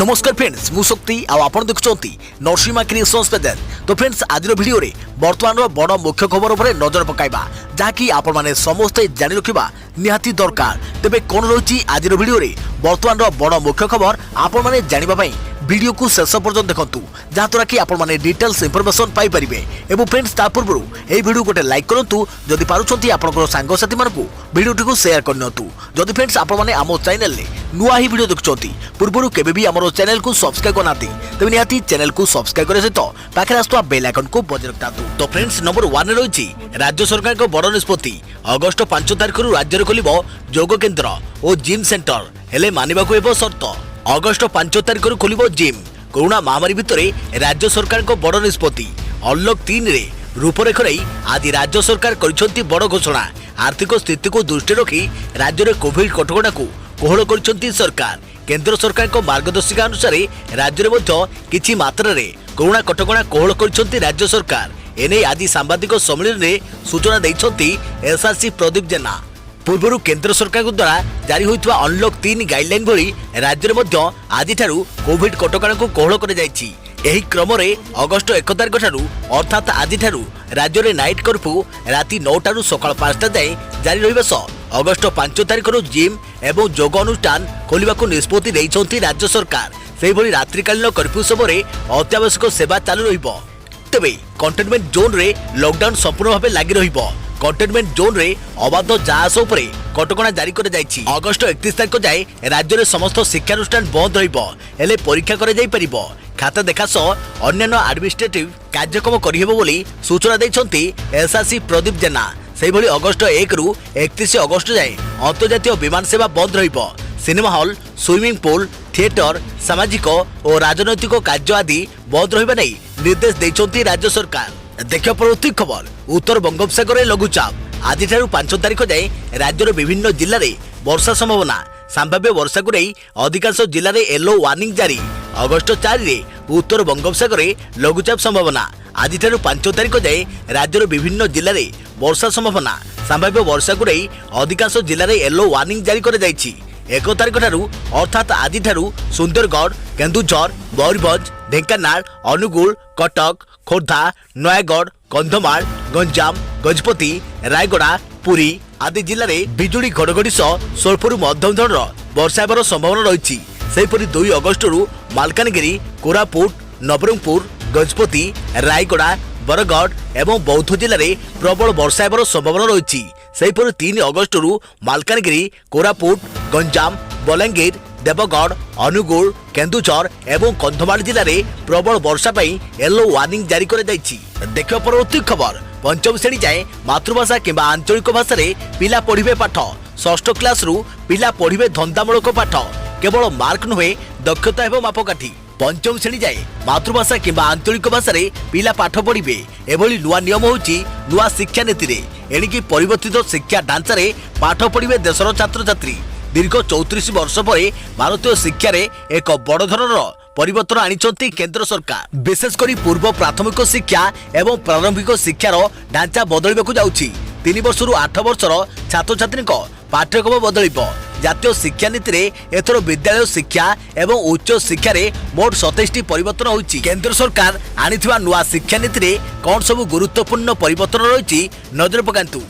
नमस्कार फ्रेंड्स मु शक्ति आपण देखुंती नरसिंहा क्रिएशंस पेज। तो फ्रेंड्स आज वीडियो रे वर्तमान बड़ मुख्य खबर उपर नजर पकाइबा जहाँकि आपण माने समस्ते जानि रखिबा निहाती दरकार। तेबे कोन रही आज वीडियो रे वर्तमान बड़ मुख्य खबर आपण माने जानिबा पई वीडियो को शेष पर्यंत देखंतु जहाँद्वारा कि आपण माने डिटेल्स इंफॉर्मेशन पाई परिबे। एवं फ्रेंड्स ता पूर्व ए वीडियो गोटे लाइक करंतु जदि पारुछंती आपनकर सांग साथी मानकु वीडियो को शेयर करनतु। जदि फ्रेंड्स आपण माने आमो चैनल ले नुआ ही वीडियो देखुछंती पूर्व केबे भी हमरो चैनल को सब्सक्राइब करनाती तबे निहाती चैनल को सब्सक्राइब करे सहित पाखे आस्तुवा बेल आइकन को बजाय रखतातु। तो फ्रेंड्स नंबर 1 रे रहिछि राज्य सरकार को बड़ निष्पत्ति अगस्त 5 तारिख रु राज्य रे खोलिबो योग केन्द्र और जिम सेंटर हेले मानिबाकू हेबो शर्त। अगस्त 5 तारिख रु खोलिबो जिम। कोरोना महामारी भितरे राज्य सरकार को बड़ निष्पत्ति अनलॉक 3 रे रूपरेख रही आज राज्य सरकार करिसंती बड़ घोषणा। आर्थिक स्थिति को दृष्टि रखी राज्य में कोविड कटकणा को कोहल करिसंती सरकार। केंद्र सरकार को मार्गदर्शिका अनुसार राज्य में किछि मात्रा रे कोरोना कटकणा कोहल करिसंती राज्य सरकार। एने आज सांबादिक सम्मेलन में सूचना दैछंती एसआरसी प्रदीप जेना। पूर्व केंद्र सरकार द्वारा जारी होइतवा अनलॉक 3 गाइडलाइन भली राज्य में आज कोविड कटकणा को कोहल कर जाइछि। एही क्रम रे अगस्त 1 तारिख ठारू अर्थात आज ठारू राज्य में नाइट कर्फ्यू राति 9 टारू सकाळ 5टा जाए जारी रहिबा सह अगस्त 5 तारिख रु जिम एवं योग अनुष्ठान खोलिबाकू निष्पत्ति दैछंती राज्य सरकार। सेहि भली रात्रिकालीन कर्फ्यू समय अत्यावश्यक सेवा चालू रहिबो। तेबे कंटेनमेंट जोन रे लॉकडाउन संपूर्ण भाव लगी रहिबो। कंटेनमेंट जोन रे अबाध जाहाज उपरे कटकणा जारी कर जाइछि। अगस्त 31 तारिख जाए राज्य में समस्त शिक्षानुष्ठान बंद रहिबो हेले परीक्षा कर जाई परिबो। खाता देखा सह अन्य एडमिनिस्ट्रेटिव कार्यक्रम करिहेबो बोली सूचना दैछंती एसआरसी प्रदीप जेना। सेहि भली अगस्त 1 रु 31 अगस्त जाए अंतर्जातीय विमान सेवा बंद रहिबो। Cinema hall swimming pool theatre सामाजिक और राजनैतिक कार्य आदि बंद रहिबा नै निर्देश दैछंती राज्य सरकार। देखियो परवर्ती खबर उत्तर बंगोपसागर लघुचाप आज 5 तारिख जाए राज्यर विभिन्न जिले में वर्षा संभावना। संभाव्य वर्षा को नहीं अधिकांश जिले में येलो वार्निंग जारी। अगस्त 4 रे उत्तर बंगोपसागर लघुचाप संभावना। आज 5 तारिख जाए राज्यर विभिन्न जिले में वर्षा संभावना। संभाव्य वर्षा को नहीं अधिकांश जिले में येलो वार्निंग जारी कर जाइछि। 1 तारिख ठारू अर्थात आज ठारू सुंदरगढ़ केन्दुझर मयूरभंज ढेंकानाल अनुगुल कटक खोर्धा नयागढ़ कंधमाल गंजाम गजपति रायगड़ा पुरी आदि जिले में बिजुली घड़घड़ी सह स्वल्परू मध्यम धरणर वर्षा हेबार संभावना रही। सेहिपरि 2 अगस्त रु मालकानगिरी कोरापुट नवरंगपुर गजपति रायगड़ा बरगढ़ एवं बौद्ध जिले में प्रबल वर्षा हेबार संभावना रही। सेहिपरि 3 अगस्त रु मालकानगिरी कोरापुट गंजाम बलांगीर देवगढ़ अनुगुल केन्दुझर एवं कंधमाल जिले में प्रबल वर्षा येलो वार्निंग जारी कर जाइछि। देखियो परवर्ती खबर पंचम श्रेणी जाए मातृभाषा किंबा आंचलिक भाषा रे पिला पढ़िबे पाठ। षष्ठ क्लास रु पिला पढ़िबे धंदामूलक पाठ केवल मार्क नुहे दक्षता एवं मापकाठी। पंचम श्रेणी जाए मातृभाषा किंबा आंचलिक भाषा रे पिला पाठ पढ़िबे एभली नुआ नियम होउछि नुआ शिक्षा नीति रे। एणिकी परिवर्तित शिक्षा ढांचा रे पाठ पढ़िबे देशर छात्र छात्री। दीर्घ 34 वर्ष पर भारतीय शिक्षा रे एक बड़ धरणर परिवर्तन आनिछंती केंद्र सरकार। विशेषकर पूर्व प्राथमिक शिक्षा एवं प्रारंभिक शिक्षार ढांचा बदलिबाकू जाउछि। 3 वर्ष रु 8 वर्षर छात्र छात्री पाठ्यक्रम बदलिबो। जातीय शिक्षा नीति रे एथर विद्यालय शिक्षा एवं उच्च शिक्षा रे मोट 27टी परिवर्तन होइछि। केंद्र सरकार आनिथिबा नुआ शिक्षा नीति रे कोन सब गुरुत्वपूर्ण परिवर्तन रहिछि नजर पकांतु।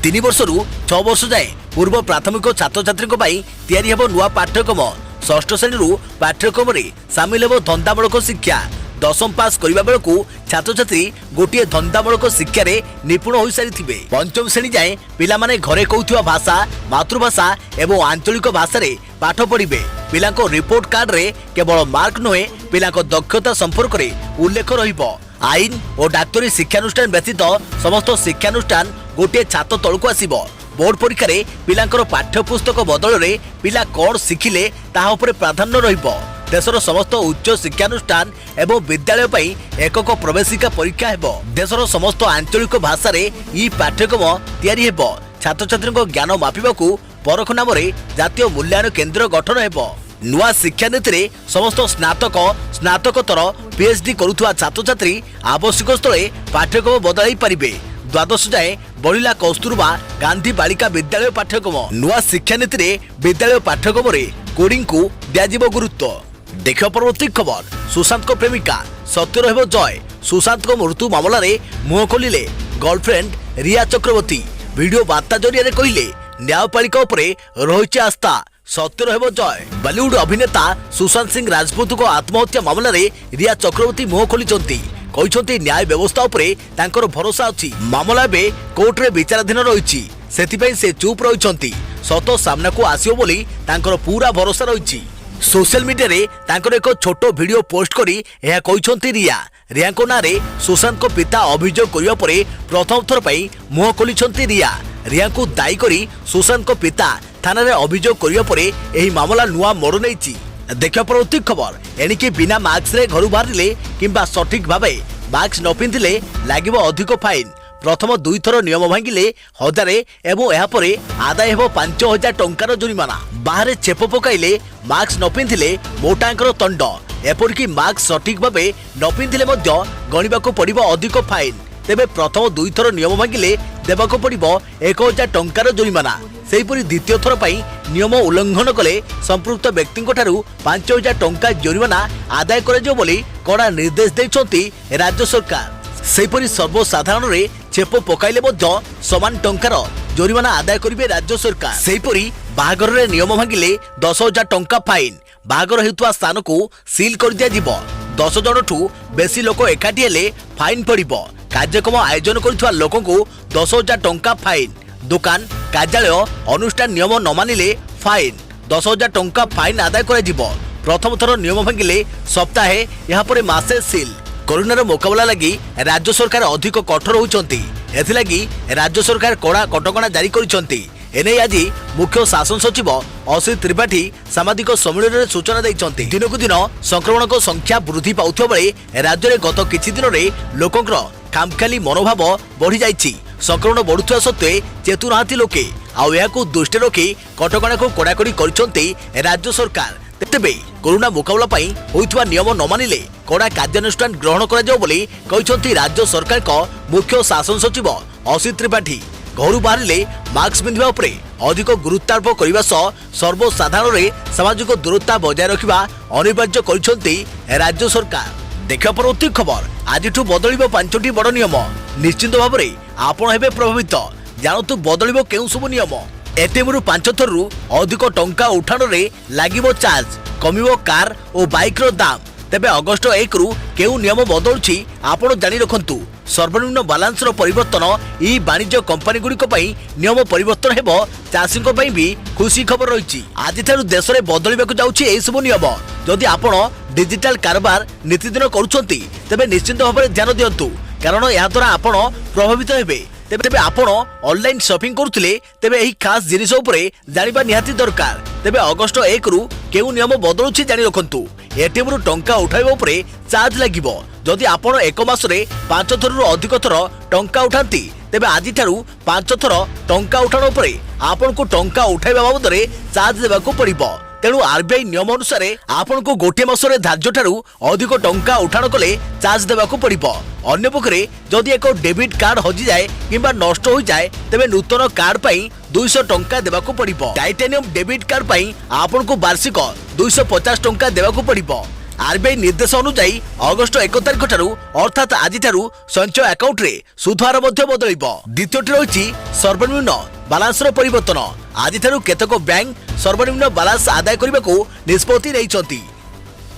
3 वर्ष रु 6 वर्ष जाए पूर्व प्राथमिक छात्र छात्री तैयारी हेबो नुआ पाठ्यक्रम। षष्ठ श्रेणी रु पाठ्यक्रम रे सामिल हेबो धंदामूलक शिक्षा। 10म पास करिबा बेलकू छात्र छात्री गोटे धंदामूलक शिक्षा रे निपुण होई सारिथिबे। पंचम श्रेणी जाए पिला माने घरे कहउथिबा भाषा मातृभाषा एवं आंचलिक भाषा रे पाठ पढ़िबे। पिलाको रिपोर्ट कार्ड रे केवल मार्क नुहे पिलाको दक्षता संपर्क रे उल्लेख रहिबो। आईन और डाक्तरी शिक्षानुष्ठान व्यतीत समस्त शिक्षानुष्ठान गोटे छात तलକୁ आसीबो। बोर्ड परीक्षा रे पिलांकर पाठ्यपुस्तक बदल रे पिला कोन शिखिले ताहा उपरे प्राधान्य रहिबो। देशर समस्त उच्च शिक्षानुष्ठान एवं विद्यालय पई एकक प्रवेशिका परीक्षा हेबो। देशर समस्त आंचलिक भाषा रे ई पाठ्यक्रम तैयारी हेबो। छात्र छात्री ज्ञान मापिबाकू परख नाम रे जातीय मूल्यांकन केंद्र गठन हेबो। नुआ शिक्षा नीति रे समस्त स्नातक स्नातकोत्तर पीएचडी करुथुवा छात्र छात्री आवश्यक स्थले पाठ्यक्रम बदलाई पारिबे। द्वादश जाए बढ़िला कस्तूरबा गांधी बालिका विद्यालय पाठ्यक्रम। नुआ शिक्षा नीति रे विद्यालय पाठ्यक्रम रे कोडिंग को दियाजिबो गुरुत्व। देखियो परवर्ती खबर सुशांत को प्रेमिका सत्य रहिबो जय। सुशांत को मृत्यु मामला रे मुह खोलिले गर्लफ्रेंड रिया चक्रवर्ती। वीडियो वार्ता जरिया रे कहिले न्यायपालिका उपरे रहिछि आस्था, सत्य रहिबो जय। बॉलीवुड अभिनेता सुशांत सिंह राजपूत को आत्महत्या मामला रे रिया चक्रवर्ती मुह खोलिचंती। कहते न्याय व्यवस्था उपरे तांकर भरोसा अछि। मामला बे कोर्ट रे विचाराधीन रहिछि, सेतिपई से चुप रहिचंती। सत सामना को आसियो बोली तांकर पूरा भरोसा रहिछि। सोशल मीडिया रे तांकर एक छोटो वीडियो पोस्ट करी यह कहते रिया को नारे सुशांत को पिता अभियोग करिया परे प्रथम थर पई मुह खोलिचंती। रिया को दायी करी सुशांत को पिता थाना रे अभियोग करिया परे एही मामला नुआ मोड़ नेछि। देखियो परवर्ती खबर एणिके बिना मास्क रे घर बाहरिले किंबा सठिक भावे मास्क न पिंधिले लागिबो अधिक फाइन। प्रथम 2 थर नियम भांगिले 1000 एवं यह परे आदाय हेबो 5000 टंकार जुरिमाना। बाहर चेप पकाइले मास्क न पिंधिले मोटांकर दंड। एपरिकी मास्क सठिक भावे न पिंधिले मध्य गणिबाको पड़िबो अधिक फाइन। तेबे प्रथम 2 थर नियम भांगिले देबाको पड़िबो 1000 टंकार जुरिमाना। सेहीपरि द्वितीय थर पई नियम उल्लंघन कले संपृक्त व्यक्ति ठारू 5000 टंका जुरिमाना आदाय कराजियो बोली कड़ा निर्देश दैछंती राज्य सरकार। सेहीपरि सर्वसाधारण रे चेप पकाइले मध्य समान टंकार जुरिमाना आदाय करिवे राज्य सरकार। सेहीपरि बाहागर रे नियम भांगिले 10000 टंका फाइन। बाहागर हेतुआ स्थान को सील कर दिया जिवो। 10 जन ठू बेसी लोक एकाठी हेले फाइन पड़िबो। कार्यक्रम आयोजन करिथुआ लोक को 10000 टंका फाइन। दुकान कार्यालय अनुष्ठान नियम न मानिले फाइन 10000 टंका फाइन आदाय करा जिवो। प्रथम थर नियम भांगिले सप्ताहे यहाँ पर मासे सील। कोरोनार मुकाबला लगी राज्य सरकार अधिक कठोर होउचंती। एथिलागी राज्य सरकार कड़ा कटकणा जारी करिसंती। एने आज मुख्य शासन सचिव असित त्रिपाठी सामाजिक सम्मेलन में सूचना दैछंती। दिनकु दिन संक्रमण को संख्या वृद्धि पाउथबा बेले राज्य में गत किछि दिन रे लोकंकर खामखाली मनोभाव बढ़ी जाइछि। संक्रमण बढ़ुवा सत्वे चेतु नाहांती लोके आउ याकु दृष्टि रखी कटकणा को कड़ाकड़ी करिसंती राज्य सरकार। तेबे कोरोना मुकाबला पई होइथवा नियम न मानिले कड़ा कार्यानुष्ठान ग्रहण करा जाओ बोली कहिसंती राज्य सरकार को मुख्य शासन सचिव असित त्रिपाठी। घर बाहरिले मास्क पिंधिबा उपरे अधिक गुरुत्वारोप करने सह सर्वसाधारण रे सामाजिक दूरता बजाय रखिबा अनिवार्य करिसंती राज्य सरकार। देखियो परवर्ती खबर आजिठू बदलिबो 5टी बड़ नियम। निश्चित भाव में आपण हेबे प्रभावित। जानतु बदलिबो केउ सब नियम। एटीएम रु 5 थरु अधिक टंका उठाण रे लागिबो चार्ज, कमिबो कार और बाइक रो दाम। तेबे अगस्ट 1 रु केउ नियम बदलुछि आपण जानि रखंतु। सर्वनिम्न बालांस रो परिवर्तन ई वाणिज्य कंपनी गुड़िक नियम परिवर्तन हेबो। चाषीको पई भी खुशी खबर रही। आज ठारू देश में बदलिबाकु जाउछि एई सब नियम। जदि आपण डिजिटल कारबार नीतिदिन करूछंती तेबे निश्चित भाव में ध्यान दियंतु, कारण या द्वारा आपण प्रभावित हेबे। तेबे आपण ऑनलाइन शॉपिंग करुथिले तेबे एही खास जिनिस उपरे जानिबा निहाती दरकार। तेबे अगस्ट 1 रु केउ नियम बदलुछि जानि रखंतु। एटीएम रु टंका उठाइबा उपरे चार्ज लागिबो। जदि आपण एक मास रे 5 थरु अधिक थर टंका उठांती तेबे आज ठारू 5 थर टंका उठाण उपरे आपण को टंका उठाइबा बाबद रे चार्ज देबाकू पड़िबो। तेणु आरबीआई नियम अनुसार आपण को गोटे मास रे धार्य ठारू अधिक टंका उठाण कले चार्ज देबाकू पड़िबो। अन्य पक्षरे जदि एक डेबिट कार्ड हजि जाए किंबा नष्ट हो जाए तेबे नूतन कार्ड पई 200 टंका देबाकू पड़िबो। टाइटेनियम डेबिट कार्ड पई आपण को वार्षिक 250 टंका देबाकू पड़िबो। आरबीआई निर्देश अनुसार अगस्ट 1 तारिख ठारू अर्थात आज ठारू संचय अकाउंट रे सुधार मध्य बदलिबो। द्वितीयटी रही सर्वनिम्न बालांस रो परिवर्तन। आज ठारू केतक बैंक सर्वनिम्न बालांस आदाय करने को निष्पत्ति नहीं।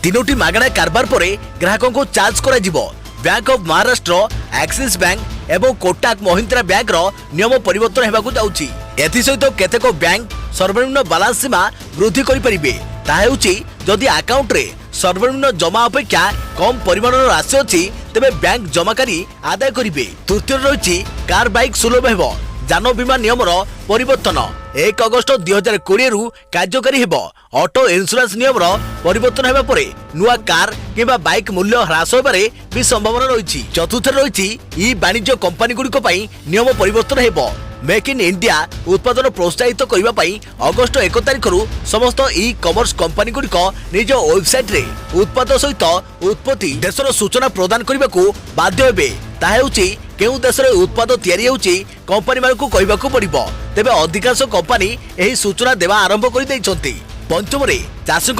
3टी मागणा कारबार पर ग्राहकों को चार्ज करा जिवो। Bank of Maharashtra, axis bank एवं कोटक महिंद्रा बैंक रो नियम परिवर्तन हेबाकू जाउछि। एथि सहित केतक बैंक सर्वनिम्न बालांस सीमा वृद्धि करि परिबे। ता हेउछि जदि अकाउंट रे सर्वनिम्न जमा अपेक्षा कम परिमाण राशि अछि तेबे बैंक जमाकारी आदाय करिवे। तृतीय रही कार बाइक सुलभ हेबो। जान बीमा नियम परिवर्तन 1 अगस्ट 2020 रु कार्यकारी हेबो। ऑटो इंश्योरेंस नियम परिवर्तन हेबा परे नुआ कार किबा बाइक मूल्य ह्रास होबारे भी संभावना रही। चतुर्थ रही ई वाणिज्य कंपनी गुड़िक नियम परिवर्तन हेबो। मेक इन इंडिया उत्पादन प्रोत्साहित करबा पई अगस्ट 1 तारिख रु समस्त ई कॉमर्स कंपनी गुड़िक निज वेबसाइट रे उत्पाद सहित उत्पत्ति देशर सूचना प्रदान करबा को बाध्य हेबे। ताहा हेउछि केउ देश रे उत्पाद तयारी हेउछि कंपनी मानकु कहबाकू पड़िबो। तेबे अधिकांश कंपनी एही सूचना देवा आरंभ करि दैछंती। पंचम चाषी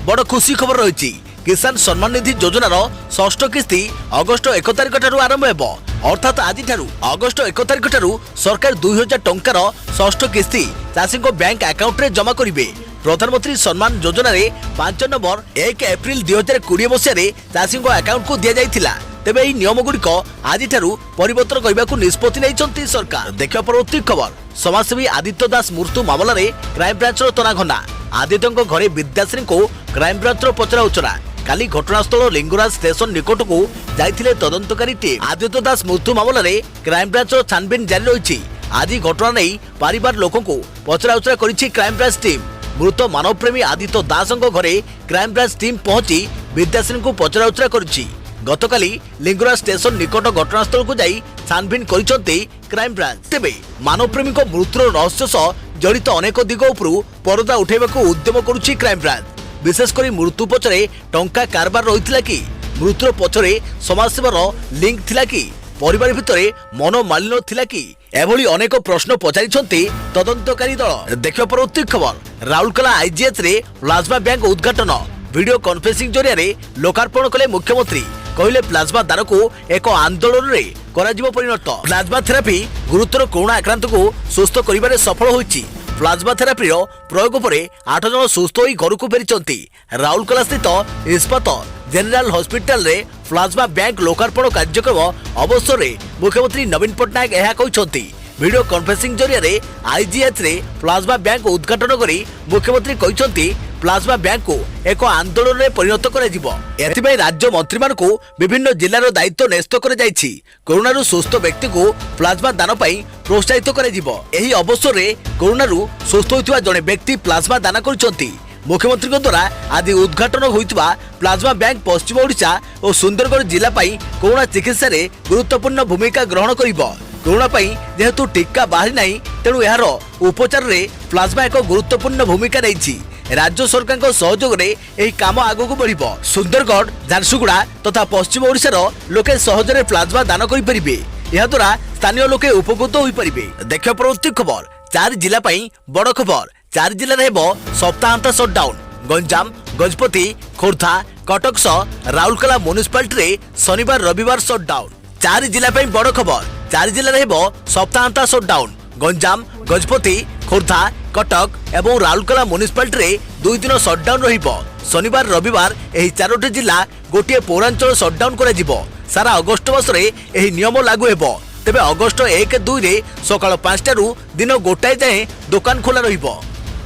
बड़ खुशी खबर रही। किसान सम्मान निधि योजनार षष्ठ किस्ती अगस्ट 1 तारिख ठारू आरंभ हेब। अर्थात आज अगस्ट 1 तारिख ठारू सरकार 2000 टंकार षष्ठ किस्ती चाषी बैंक अकाउंट रे जमा करेंगे। प्रधानमंत्री सम्मान योजना रे 5 नंबर 1 एप्रिल 2020 मसीह चाषी अकाउंट को दि जाइथिला। तेबे एही नियम गुड़िक आज परिवर्तन करने को निष्पत्ति नहीं सरकार। देखा परवर्ती खबर समाजसेवी आदित्य दास मृत्यु मामला रे क्राइम ब्रांच तनाघना। आदित्य घरे विद्याश्री को क्राइम ब्रांच पचरा उचरा। काली घटनास्थल लिंगराज स्टेशन निकट को जाइथिले तदंतकारी टीम। आदित्य दास मृत्यु मामला रे क्राइम ब्रांच छानबीन जारी रही। आज घटना नहीं परिवार लोकों को पचरा उचरा करिछि क्राइम ब्रांच टीम। मृत मानवप्रेमी आदित्य दास घरे क्राइम ब्रांच टीम पहुंची विद्याश्री को पचरा उचरा करिछि। गतकाली लिंगराज स्टेशन निकट घटनास्थल को जाई छानबीन करिसंते क्राइम ब्रांच। तेबे मानवप्रेमी मृत्युर रहस्य सह जड़ित अनेक दिग उपरु परदा उठाइबाको उद्यम करुछि क्राइम ब्रांच। विशेषकर मृत्यु पछरे टंका कारबार रहिथिला कि, मृत्युर पछरे समाजसेवार लिंक थिला कि, परिवार भितरे मनोमालिन्य थिला कि, एभली अनेक प्रश्न पचारिछन्ते तदंतकारी दल। देखियो परवर्ती खबर राउरकेला आईजीएच रे प्लाज्मा बैंक उद्घाटन। वीडियो कॉन्फ्रेंसिंग जरिया रे लोकार्पण कले मुख्यमंत्री। कहले प्लाज्मा दान को एक आंदोलन रे कराजिबो परिणत। प्लाज्मा थेरापी गुरुतर कोरोना आक्रांत को सुस्थ करिबारे सफल होईछि। प्लाज्मा थेरापी प्रयोग पर 8 जन सुस्थ होई घर को फेरिचंती। राउरकेला स्थित इस्पात जेनेराल हॉस्पिटल रे प्लाज्मा बैंक लोकार्पण कार्यक्रम अवसर रे मुख्यमंत्री नवीन पट्टनायक यह कहते। वीडियो कॉन्फ्रेंसिंग जरिया रे आईजीएच रे प्लाज्मा बैंक उद्घाटन करी मुख्यमंत्री कहते प्लाज्मा बैंक को एक आंदोलन में परिणत कर राज्य मंत्री मान को विभिन्न जिलार दायित्व न्यस्त कर कोरोना सुस्थ व्यक्ति को प्लाज्मा दान प्रोत्साहित कर अवसर में कोरोना सुस्थ होता जड़े व्यक्ति प्लाज्मा दान कर मुख्यमंत्री द्वारा आज उद्घाटन होता प्लाज्मा बैंक पश्चिम ओडिशा और सुंदरगढ़ जिला कोरोना चिकित्सा रे गुरुत्वपूर्ण भूमिका ग्रहण कर। कोरोना जेहेतु टीका बाहरी नहीं तेणु यार उपचार रे प्लाज्मा एक गुरुत्वपूर्ण भूमिका नहीं। राज्य सरकार सहयोग में यह काम आगक बढ़। सुंदरगढ़ झारसुगुड़ा तथा पश्चिम ओडिशार लोके सहजरे प्लाज्मा दान करेंगे। यह द्वारा स्थानीय लोके उपकृत हो पारे। देख परवर्ती खबर 4 जिला बड़ खबर। 4 जिले सप्ताहांत सटडाउन। गंजाम गजपति खोर्धा कटक सह राउरकेला म्युनिसिपालिटी शनिवार रविवार सटडाउन। 4 जिला बड़ खबर। 4 जिले सप्ताहांत सटडाउन। गंजाम गजपति खोर्धा कटक एवं राउरकेला म्युनिसिपालिटी 2 दिन सटडाउन रहिबो। शनिवार रविवार एही 4टी जिला गोटे पौरांचल सटडाउन करा। सारा अगस्ट मासरे एही नियम लागू हेबो। तेबे अगस्ट 1-2 रे सकाळ 5 रु दिन गोटाए जाए दुकान खोला रहिबो।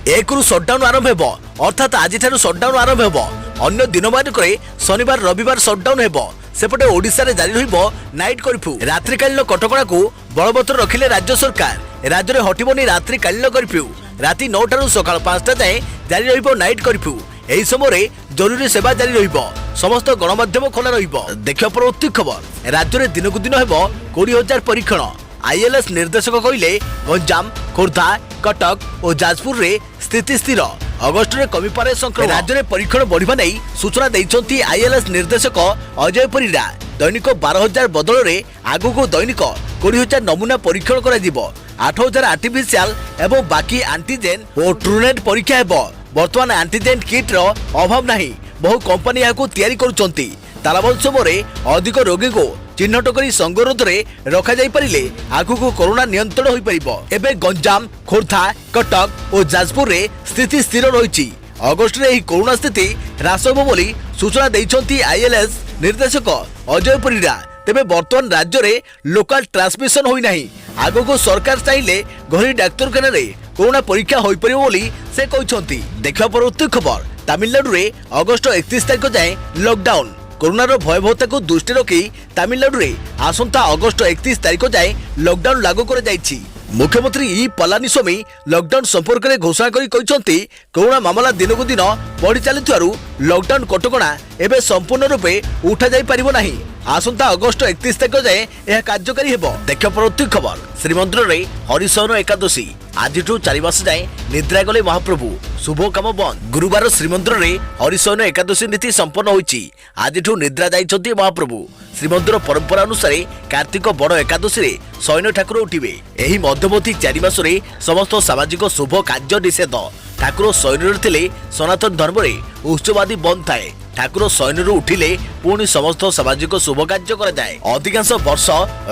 1 रु सटडाउन आरंभ हेबो। अर्थात आज ठारू सटडाउन आरंभ हेबो। अन्य दिन मानकरे शनिवार रविवार सटडाउन हेबो। सेपटे ओडिशा रे जारी रहिबो नाइट कर्फ्यू। रात्रिकालीन कटकणा को बलवत्तर रखिले राज्य सरकार। राज्य में हटिबनी रात्रिकालीन कर्फ्यू। राति 9 ठारू सकाळ 5टा जाए जारी रहिबो नाइट कर्फ्यू। एही समय जरूरी सेवा जारी रहिबो। समस्त गणमाध्यम खोला रहिबो। देखियो परवर्ती खबर राज्य में दिनकु दिन हेबो 20,000 परीक्षण। आईएलएस निर्देशक कहले गंजाम खोर्धा कटक और जाजपुर रे स्थिति स्थिर। अगस्ट रे कमी पारे संक्रमण। राज्य में परीक्षण बढ़िबा नै सूचना दैछंती आईएलएस निर्देशक अजय परिड़ा। दैनिक 12,000 बदल रे आगु को दैनिक 20,000 नमूना परीक्षण करा जिवो। 8,000 आर्टिफिशियल एवं बाकी एंटीजेन और ट्रूनेट परीक्षा हेबो। वर्तमान एंटीजेन किट रो अभाव नाही। बहु कंपनी याकू तयारी करूचंती। तालाबंद समय अधिक रोगी को चिन्हट करी संगरोध रे रखा जाई परिले आगु को कोरोना नियंत्रण होई परिबो। एबे गंजाम खोर्धा कटक और जाजपुर रे स्थिति स्थिर रहिछि। अगस्ट रे कोरोना स्थिति ह्रास होबो बोली सूचना दैछंती आईएलएस निर्देशक अजय परिड़ा। तेबे वर्तमान राज्य रे लोकल ट्रांसमिशन होई नाही। आगु को सरकार चाहिले घरी डाक्तरखाना रे कोरोना परीक्षा होई परिबो बोली से कहछंती। देखा परवर्ती खबर तमिलनाडु रे अगस्ट 31 तारिख जाए लॉकडाउन। कोरोना भयावहता को दृष्टि रखी तमिलनाडु रे आसंता अगस्ट 31 तारिख जाए लॉकडाउन लागू कर जाइछि। मुख्यमंत्री ई पलानीस्वामी लॉकडाउन संपर्क में घोषणा करी कहते कोरोना मामला दिन को दिन बढ़ी चलुथिबारु लॉकडाउन कटकणा एबे संपूर्ण रूपे उठा जाई परिबो नाही। आसंता अगस्ट 31 तारिख जाए यह कार्यकारी हेबो। देख परवर्ती खबर श्रीमंदिर रे हरिशयन एकादशी। आज 4 मास जाए निद्रा गले महाप्रभु। शुभ काम बंद। गुरुवार श्रीमंदिर रे हरिशयन एकादशी नीति संपन्न होईछि। आज निद्रा जाइछन्ति महाप्रभु। श्रीमंदिर परंपरा अनुसार कार्तिक बड़ एकादशी रे शयन ठाकुर उठिबे। एही मध्यवर्ती 4 मास रे समस्त सामाजिक शुभ कार्य निषेध। ठाकुर शयन थिले सनातन धर्म रे उत्सवादी बंद थाए। ठाकुर शयन उठिले पुणी समस्त सामाजिक शुभ कार्य कर जाए। अधिकांश वर्ष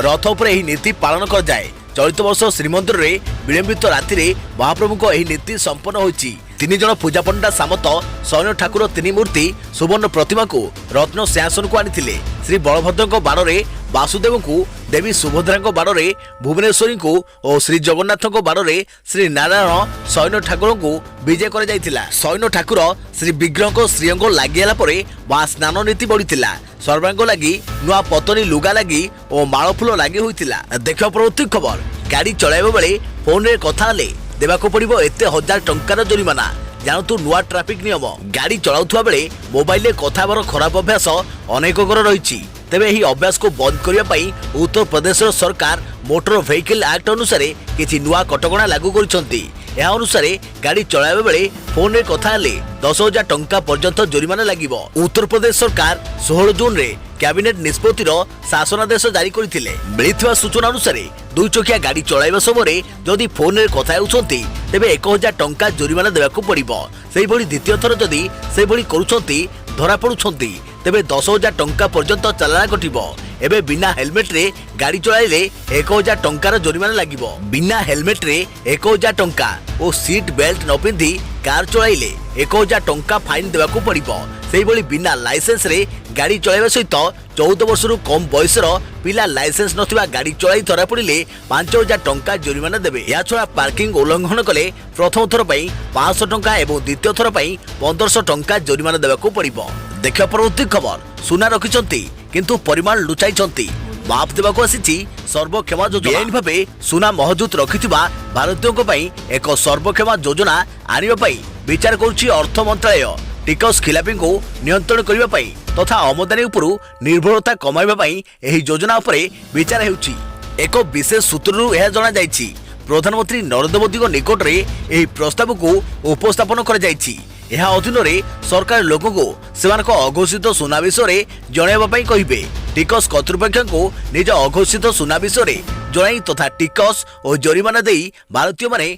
रथ उपर एही नीति पालन कर जाए। चलित वर्ष श्रीमंदिर रे विलंबित राति रे महाप्रभु एही नीति संपन्न होईची। 3 जन पूजा पंडा सामत शयन ठाकुर 3 मूर्ति सुवर्ण प्रतिमा को रत्न सिंहासन को आनिथिले। श्री बलभद्र बाड़े वासुदेव को, देवी सुभद्रा बाड़े भुवनेश्वरी को और श्री जगन्नाथ बाड़े श्री नारायण शयन ठाकुर को विजय कर जाइथिला। शयन ठाकुर श्री विग्रह को श्रीअंग लागिला परे वहाँ स्नान नीति बढ़िथिला। सर्वांग लगी नुआ पतनी लुगा लगी और माଳ फूल लगी होइथिला। देखिबा परवर्ती खबर, गाड़ी चलाइबा बेले फोन रे कथा हेले देबाको पड़िबो एते 1000 टंकार जरिमाना। जानतु नुआ ट्राफिक नियम, गाड़ी चलाउथुवा बेले मोबाइल रे कथा बर खराब अभ्यास अनेककर रहिछि। तेबे एही अभ्यास को बंद करिया पई उत्तर प्रदेश सरकार मोटर व्हीकल एक्ट अनुसार किछि नुआ कटकणा लागू करिसंती। यह अनुसार गाड़ी चलाइबा बेले फोन रे कथा हेले 10,000 टंका पर्यंत जरिमाना लागिबो। उत्तर प्रदेश सरकार 16 जून रे कैबिनेट निष्पत्तिर शासनादेश जारी करथिले। मिलिथिबा सूचना अनुसार 2 चकिया गाड़ी चलाइबा समय जदि फोन रे कथा हेउछंती तेबे 1000 टंका जरिमाना देबाकू पड़िबो। सेही भली द्वितीय थर जदि सेही भली करूछंती धरा पड़ुछंती तेबे 10,000 टंका पर्यंत चालान कटिबो। एबे बिना हेलमेट रे गाड़ी चलाइले 1000 टंकार जरिमाना लागिबो। बिना हेलमेट रे 1000 टंका और सीट बेल्ट न पिंधि कार चलाइले 1000 टंका फाइन देबाकू पड़िबो। सेही भली बिना लाइसेंस रे गाड़ी चलाइबा सहित 14 वर्षरु कम बयसर पिला लाइसेंस नथिबा गाड़ी चलाई धरा पड़िले 5000 टंका जरिमाना देबे। या छडा पार्किंग उल्लंघन कले प्रथम थर पई 500 टंका एवं द्वितीय थर पई 1500 टंका जरिमाना देबाकू पड़िबो। देखिबा परवर्ती खबर, सुना रखिचंती किंतु परिमाण लुचाइचंती, माफ देबाकू आसीची सर्वक्षमा योजना। बेआईन भावे सुना महजूद रखिथिबा भारतीयों पई एक सर्वक्षमा योजना आनिबा पई विचार करुछि अर्थ मंत्रालय। टिकस खिलापी को नियंत्रण करबा पई तथा आमदानी उपरु निर्भरता कमाइबा पई एही योजना उपरे विचार हेउछि। एक विशेष सूत्ररु यह जणा जाइछि प्रधानमंत्री नरेंद्र मोदी को निकट रे एही प्रस्ताव को उपस्थापन कर जाइछि। यह अधीन रे सरकार लोगों को सेमानक अघोषित सुना विषय जणाइबा पई कहिबे। टिकस कर्तृपक्ष को निज अघोषित सुना विषय जणाई तथा टिकस और जरिमाना देई भारतीय माने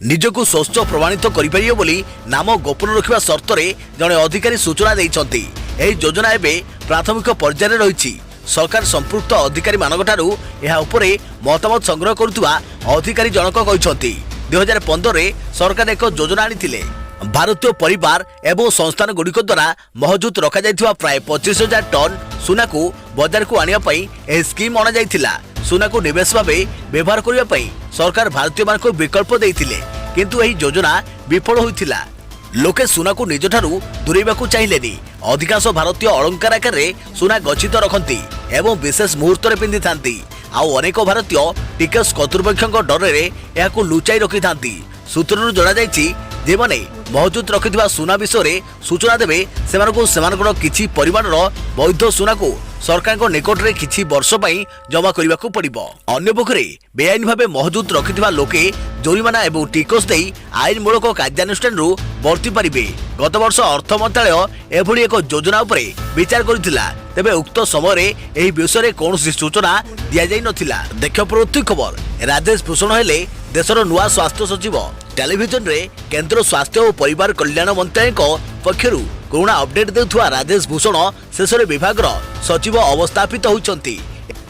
निजको स्वस्थ प्रमाणित करिपारियो बोली नाम गोपन रखिबा शर्त रे जणे अधिकारी सूचना देइछंती। एही योजना एबे प्राथमिक पर्यायर रहिछि। सरकार संपुक्त अधिकारी मानकठारु एहा उपरे मतामत संग्रह करुवा अधिकारी जनक कहिसंती। 2015 रे सरकार एक योजना आनिथिले। भारतीय परिवार एवं संस्थान गुड़िक द्वारा महजूद रखा जाइथिबा प्राय 25,000 टन सुना को बाजार को आनिया पई एही स्कीम अना जाइथिला। सुना को निवेश भावे व्यवहार करिया पई सरकार भारतीय मान को विकल्प देइथिले, किंतु एही योजना विफल होइथिला। लोके सुना को निज ठारू दूरेबा को चाहिलेनी। अधिकांश भारतीय अलंकार आकार रे सुना गच्छित रखंती एवं विशेष मुहूर्त रे पिंधि थांती। आउ अनेक भारतीय टिकस कर्तृपक्षक डर रे याकू लुचाई रखि थांती। सूत्ररु जणा जाइछि जे माने महजूद रखिथिबा सुना विषय सूचना देबे सेमानकु सेमानकर किछि परिमाणर वैध सुना को सरकार को निकट रे किछि वर्ष पई जमा करिबाकू पड़िबो। अन्य पक्षरे बेआईन भावे महजूद रखिथिबा लोके जरिमाना एवं टिकस देई आईन मूलक कार्यानुष्ठान रु बर्ती पारिबे। गत वर्ष अर्थ मंत्रालय एभली एक योजना उपरे विचार करिथिला, तेबे उक्त समय रे एही विषय रे कोनोसी सूचना दिया जाई नथिला। देखियो प्रति खबर, राजेश भूषण हेले देशर नुआ स्वास्थ्य सचिव। टेलीविजन रे केंद्र स्वास्थ्य और परिवार कल्याण मंत्रालय पक्षरु कोरोना अपडेट देउथुआ राजेश भूषण शेष विभाग सचिव अवस्थापित होइचंती।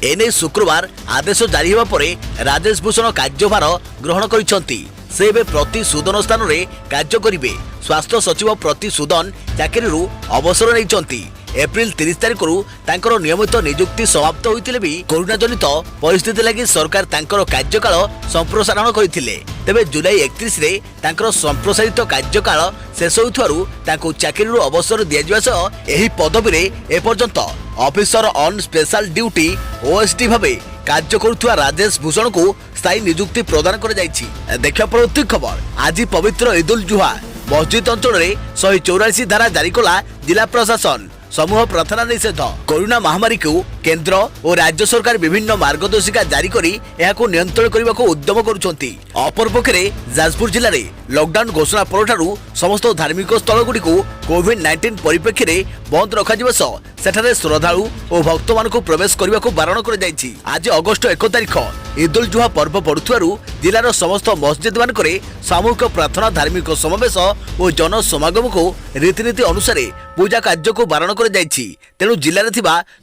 एने शुक्रवार आदेश जारी हेबा परे राजेश भूषण कार्यभार ग्रहण करिसंती। से प्रति सुदन स्थान रे कार्य करिवे। स्वास्थ्य सचिव प्रति सुदन चाकरी अवसर नहीं। एप्रिल 30 तारिख तांकर नियमित नियुक्ति समाप्त होइतिले भी कोरोना जनित परिस्थिति लगी सरकार तांकर कार्यकाल संप्रसारण करथिले। तेबे जुलाई 31 रे तांकर संप्रसारित कार्यकाल शेष होइथारु तांको चाकरी अवसर दिया जिवा सह एही पदवी रे एपर्यंत officer on special duty OSD भाबे कार्य करुवा राजेश भूषण को स्थायी नियुक्ति प्रदान कर जाइछि। देखिया प्रति खबर, आज पवित्र ईद उल जुहा मस्जिद अंचल रे 184 धारा जारी कला जिला प्रशासन। समूह प्रार्थना निषेध। कोरोना महामारी को केंद्र और राज्य सरकार विभिन्न मार्गदर्शिका जारी करी एहाको नियंत्रण करने को उद्यम करुछंती। अपरपक्षे जाजपुर जिले में लॉकडाउन घोषणा परठारु समस्त धार्मिक स्थल गुडी को कोविड-19 परिप्रेक्षी रे बंद रखा जिवस सेठारे श्रद्धालु और भक्त मान को प्रवेश करने को बारण कर जाइछि। आज अगस्त 1 तारिख ईद उल जुहा पर्व पड़ुथिबारु जिलार समस्त मस्जिद मानकरे सामूहिक प्रार्थना धार्मिक समावेश और जनसमागम को रीतिनीति अनुसार पूजा कार्य को बारण कर तेणु जिले में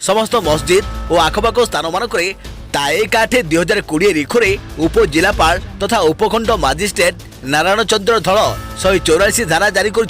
समस्त मस्जिद और आखपाख स्थान मानकरे ताएक 8/2020 रिखोरे उपजिलापाल तथा उपखंड मजिस्ट्रेट नारायण चंद्र धल 184 धारा जारी कर